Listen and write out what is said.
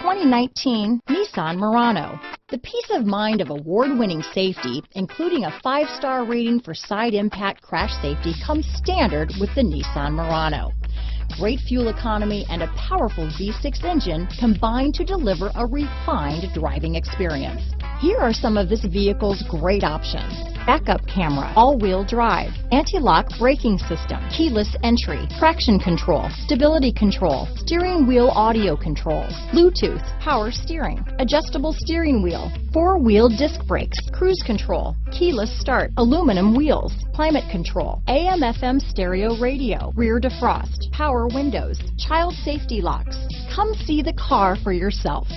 2019 Nissan Murano. The peace of mind of award-winning safety, including a 5-star rating for side impact crash safety, comes standard with the Nissan Murano. Great fuel economy and a powerful V6 engine combine to deliver a refined driving experience. Here are some of this vehicle's great options: backup camera, all-wheel drive, anti-lock braking system, keyless entry, traction control, stability control, steering wheel audio controls, Bluetooth, power steering, adjustable steering wheel, 4-wheel disc brakes, cruise control, keyless start, aluminum wheels, climate control, AM/FM stereo radio, rear defrost, power windows, child safety locks. Come see the car for yourself.